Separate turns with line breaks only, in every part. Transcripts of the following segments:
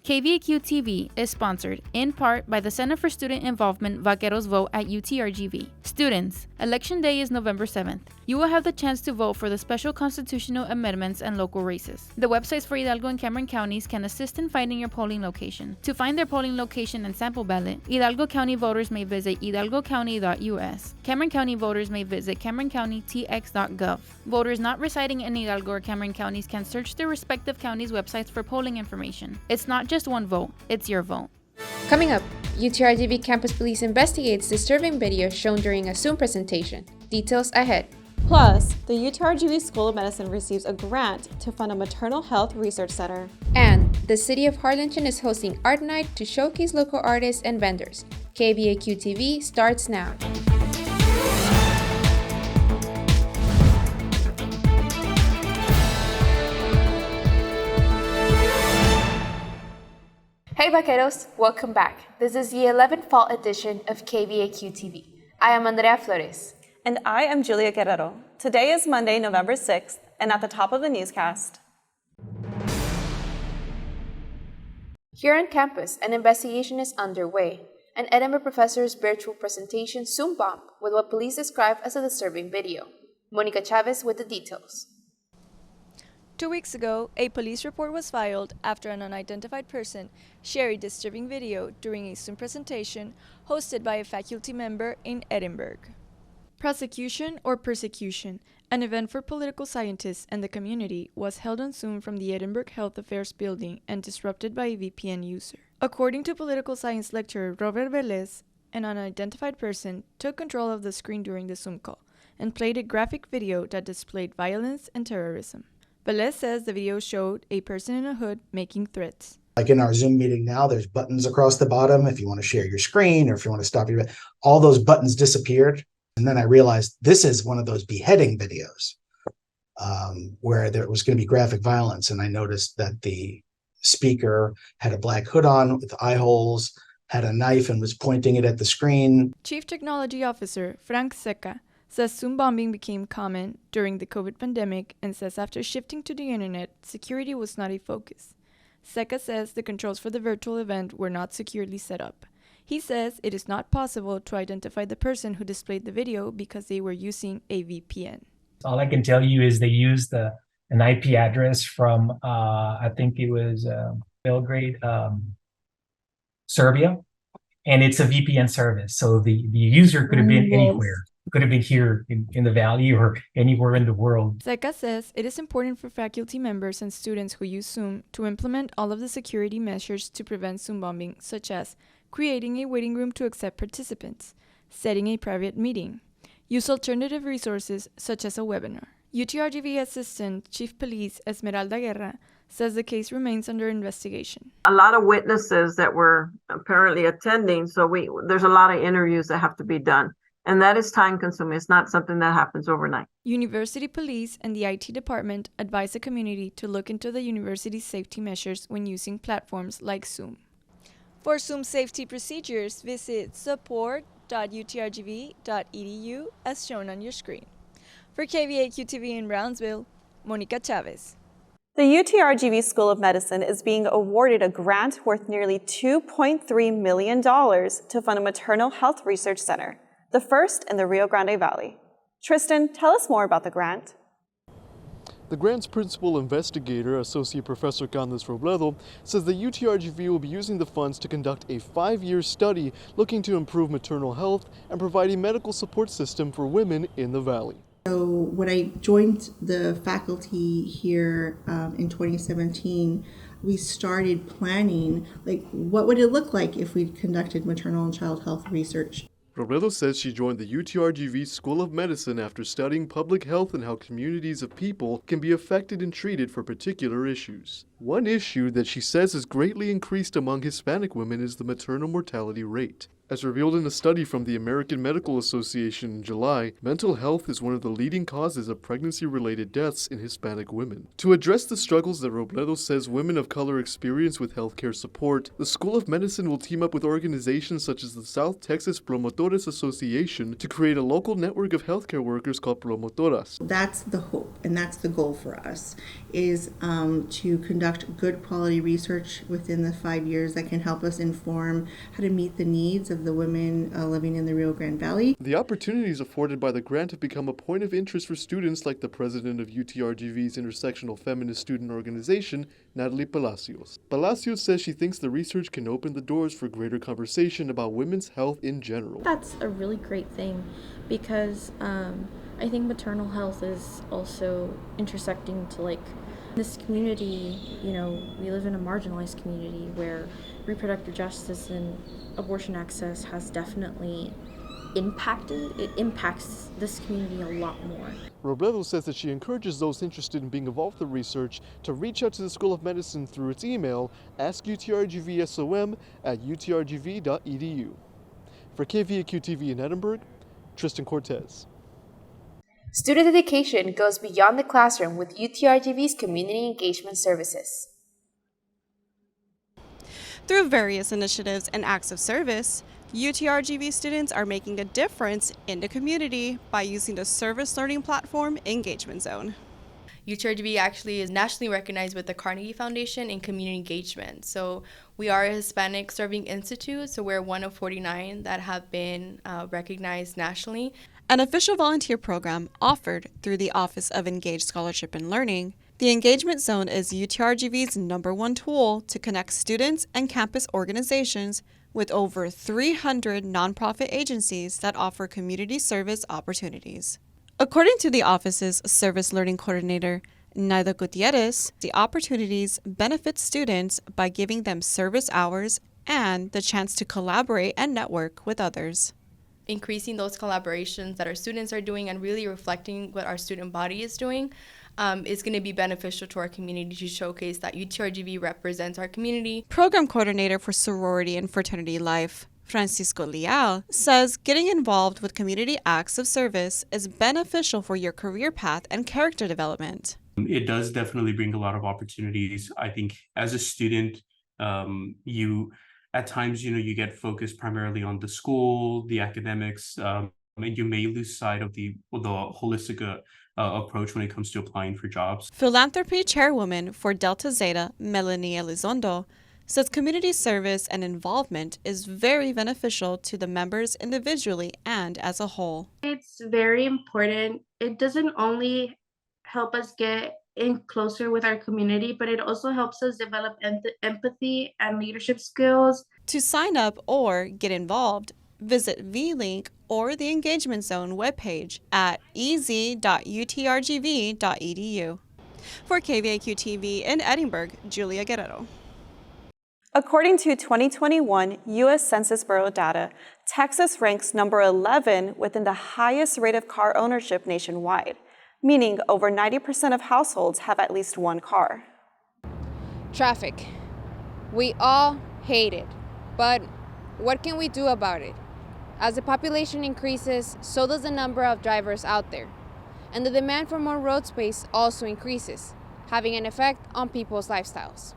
Kvaq-Tv is sponsored, in part, by the Center for Student Involvement Vaqueros Vote at UTRGV. Students, Election Day is November 7th. You will have the chance to vote for the special constitutional amendments and local races. The websites for Hidalgo and Cameron counties can assist in finding your polling location. To find their polling location and sample ballot, Hidalgo County voters may visit hidalgocounty.us. Cameron County voters may visit cameroncountytx.gov. Voters not residing in Hidalgo or Cameron counties can search their respective counties' websites for polling information. It's not just one vote, it's your vote.
Coming up, UTRGV Campus Police investigates disturbing video shown during a Zoom presentation. Details ahead.
Plus, the UTRGV School of Medicine receives a grant to fund a maternal health research center.
And the City of Harlingen is hosting Art Night to showcase local artists and vendors. Kvaq-Tv starts now. Hey Vaqueros, welcome back. This is the 11th fall edition of Kvaq-Tv. I am Andrea Flores.
And I am Julia Guerrero. Today is Monday, November 6th, and at the top of the newscast.
Here on campus, an investigation is underway. An Edinburgh professor's virtual presentation Zoom bombed with what police describe as a disturbing video. Monica Chavez with the details.
2 weeks ago, a police report was filed after an unidentified person shared a disturbing video during a Zoom presentation hosted by a faculty member in Edinburgh. Prosecution or Persecution, an event for political scientists and the community, was held on Zoom from the Edinburgh Health Affairs building and disrupted by a VPN user. According to political science lecturer Robert Velez, an unidentified person took control of the screen during the Zoom call and played a graphic video that displayed violence and terrorism. Velez says the video showed a person in a hood making threats.
Like in our Zoom meeting now, there's buttons across the bottom if you want to share your screen or if you want to stop your, all those buttons disappeared. And then I realized this is one of those beheading videos where there was going to be graphic violence. And I noticed that the speaker had a black hood on with eye holes, had a knife and was pointing it at the screen.
Chief Technology Officer Frank Seca says Zoom bombing became common during the COVID pandemic and says after shifting to the internet, security was not a focus. Seca says the controls for the virtual event were not securely set up. He says it is not possible to identify the person who displayed the video because they were using a VPN.
All I can tell you is they used an IP address from, I think it was Belgrade, Serbia, and it's a VPN service. So the user could have been anywhere. Could have been here in the Valley or anywhere in the world.
Seca says it is important for faculty members and students who use Zoom to implement all of the security measures to prevent Zoom bombing, such as creating a waiting room to accept participants, setting a private meeting, use alternative resources such as a webinar. UTRGV Assistant Chief Police Esmeralda Guerra says the case remains under investigation.
A lot of witnesses that were apparently attending, so there's a lot of interviews that have to be done. And that is time consuming. It's not something that happens overnight.
University police and the IT department advise the community to look into the university's safety measures when using platforms like Zoom. For Zoom safety procedures, visit support.utrgv.edu as shown on your screen. For Kvaq-Tv in Brownsville, Monica Chavez.
The UTRGV School of Medicine is being awarded a grant worth nearly $2.3 million to fund a maternal health research center, the first in the Rio Grande Valley. Tristan, tell us more about the grant.
The grant's principal investigator, Associate Professor Candace Robledo, says the UTRGV will be using the funds to conduct a 5-year study looking to improve maternal health and provide a medical support system for women in the valley.
So when I joined the faculty here in 2017, we started planning, what would it look like if we conducted maternal and child health research?
Robledo says she joined the UTRGV School of Medicine after studying public health and how communities of people can be affected and treated for particular issues. One issue that she says has greatly increased among Hispanic women is the maternal mortality rate. As revealed in a study from the American Medical Association in July, mental health is one of the leading causes of pregnancy-related deaths in Hispanic women. To address the struggles that Robledo says women of color experience with healthcare support, the School of Medicine will team up with organizations such as the South Texas Promotores Association to create a local network of healthcare workers called Promotoras.
That's the hope, and that's the goal for us, is to conduct good quality research within the 5 years that can help us inform how to meet the needs of the women living in the Rio Grande Valley.
The opportunities afforded by the grant have become a point of interest for students like the president of UTRGV's Intersectional Feminist Student Organization, Natalie Palacios. Palacios says she thinks the research can open the doors for greater conversation about women's health in general.
That's a really great thing because I think maternal health is also intersecting to this community. We live in a marginalized community where reproductive justice and abortion access has definitely impacts this community a lot more.
Robledo says that she encourages those interested in being involved in the research to reach out to the School of Medicine through its email, askutrgvsom@utrgv.edu. For Kvaq-Tv in Edinburgh, Tristan Cortez.
Student education goes beyond the classroom with UTRGV's community engagement services.
Through various initiatives and acts of service, UTRGV students are making a difference in the community by using the service learning platform Engagement Zone.
UTRGV actually is nationally recognized with the Carnegie Foundation in community engagement. So we are a Hispanic Serving Institute, so we're one of 49 that have been recognized nationally.
An official volunteer program offered through the Office of Engaged Scholarship and Learning, the Engagement Zone is UTRGV's #1 tool to connect students and campus organizations with over 300 nonprofit agencies that offer community service opportunities. According to the office's service learning coordinator, Naida Gutierrez, the opportunities benefit students by giving them service hours and the chance to collaborate and network with others.
Increasing those collaborations that our students are doing and really reflecting what our student body is doing is going to be beneficial to our community to showcase that UTRGV represents our community.
Program coordinator for sorority and fraternity life, Francisco Leal, says getting involved with community acts of service is beneficial for your career path and character development.
It does definitely bring a lot of opportunities. I think as a student, at times, you get focused primarily on the school, the academics, and you may lose sight of the holistic approach when it comes to applying for jobs.
Philanthropy chairwoman for Delta Zeta, Melanie Elizondo, says community service and involvement is very beneficial to the members individually and as a whole.
It's very important. It doesn't only help us get in closer with our community, but it also helps us develop empathy and leadership skills.
To sign up or get involved, visit VLink or the Engagement Zone webpage at ez.utrgv.edu. For Kvaq-Tv in Edinburgh, Julia Guerrero.
According to 2021 U.S. Census Bureau data, Texas ranks number 11 within the highest rate of car ownership nationwide, meaning over 90% of households have at least one car.
Traffic. We all hate it, but what can we do about it? As the population increases, so does the number of drivers out there, and the demand for more road space also increases, having an effect on people's lifestyles.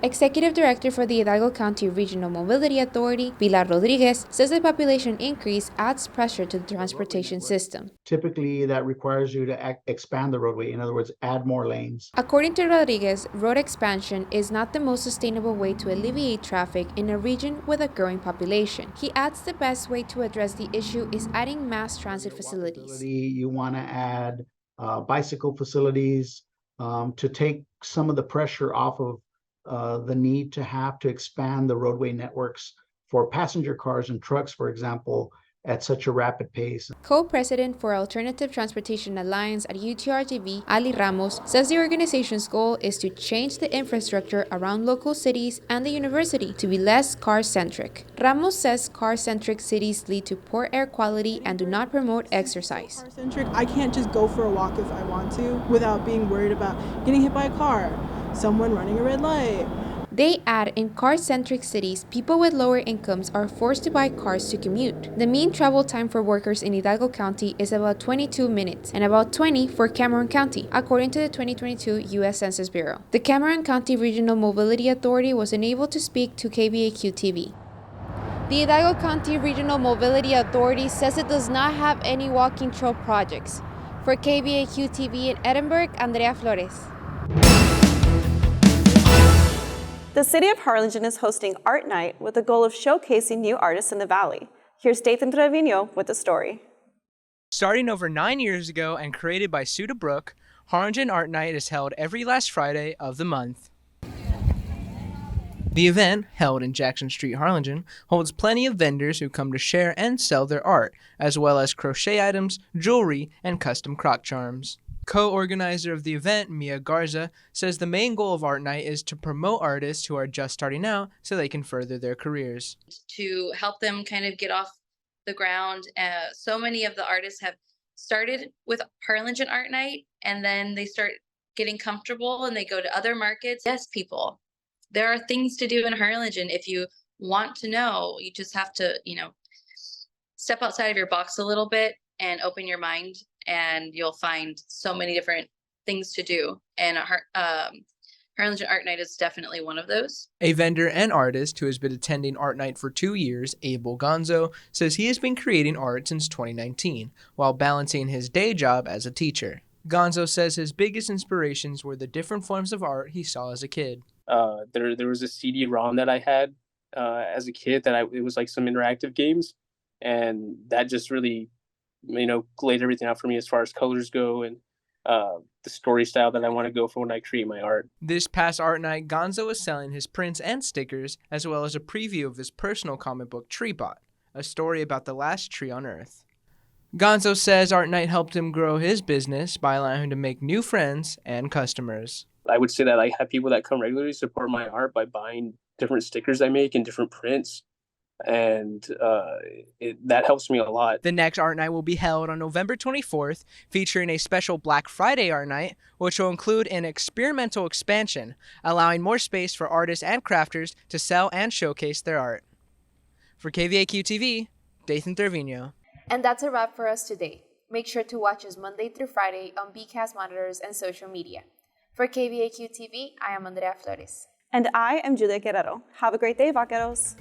Executive Director for the Hidalgo County Regional Mobility Authority, Pilar Rodriguez, says the population increase adds pressure to the transportation system.
Typically, that requires you to expand the roadway, in other words, add more lanes.
According to Rodriguez, road expansion is not the most sustainable way to alleviate traffic in a region with a growing population. He adds the best way to address the issue is adding mass transit facilities.
You want to add bicycle facilities to take some of the pressure off of the need to have to expand the roadway networks for passenger cars and trucks, for example, at such a rapid pace.
Co-president for Alternative Transportation Alliance at UTRGV, Ali Ramos, says the organization's goal is to change the infrastructure around local cities and the university to be less car-centric. Ramos says car-centric cities lead to poor air quality and do not promote exercise.
Car-centric, I can't just go for a walk if I want to without being worried about getting hit by a car, someone running a red light,
They add, in car-centric cities, people with lower incomes are forced to buy cars to commute. The mean travel time for workers in Hidalgo County is about 22 minutes, and about 20 for Cameron County, according to the 2022 U.S. Census Bureau. The Cameron County Regional Mobility Authority was unable to speak to Kvaq-Tv.
The Hidalgo County Regional Mobility Authority says it does not have any walking trail projects. For Kvaq-Tv in Edinburg, Andrea Flores.
The City of Harlingen is hosting Art Night with the goal of showcasing new artists in the Valley. Here's Dathan Trevino with the story.
Starting over 9 years ago and created by Suda Brook, Harlingen Art Night is held every last Friday of the month. The event, held in Jackson Street, Harlingen, holds plenty of vendors who come to share and sell their art, as well as crochet items, jewelry, and custom crock charms. Co-organizer of the event, Mia Garza, says the main goal of Art Night is to promote artists who are just starting out so they can further their careers.
To help them kind of get off the ground. So many of the artists have started with Harlingen Art Night, and then they start getting comfortable and they go to other markets. Yes, people, there are things to do in Harlingen. If you want to know, you just have to, step outside of your box a little bit and open your mind, and you'll find so many different things to do. And Harlingen Art Night is definitely one of those.
A vendor and artist who has been attending Art Night for 2 years, Abel Gonzo, says he has been creating art since 2019, while balancing his day job as a teacher. Gonzo says his biggest inspirations were the different forms of art he saw as a kid.
There was a CD-ROM that I had as a kid it was like some interactive games, and that just really laid everything out for me as far as colors go and the story style that I want to go for when I create my art.
This past Art Night, Gonzo was selling his prints and stickers, as well as a preview of his personal comic book Treebot, a story about the last tree on Earth. Gonzo says Art Night helped him grow his business by allowing him to make new friends and customers.
I would say that I have people that come regularly support my art by buying different stickers I make and different prints. And that helps me a lot.
The next Art Night will be held on November 24th, featuring a special Black Friday Art Night, which will include an experimental expansion, allowing more space for artists and crafters to sell and showcase their art. For Kvaq-Tv, Dathan Trevino.
And that's a wrap for us today. Make sure to watch us Monday through Friday on BCast monitors and social media. For Kvaq-Tv, I am Andrea Flores.
And I am Julia Guerrero. Have a great day, vaqueros.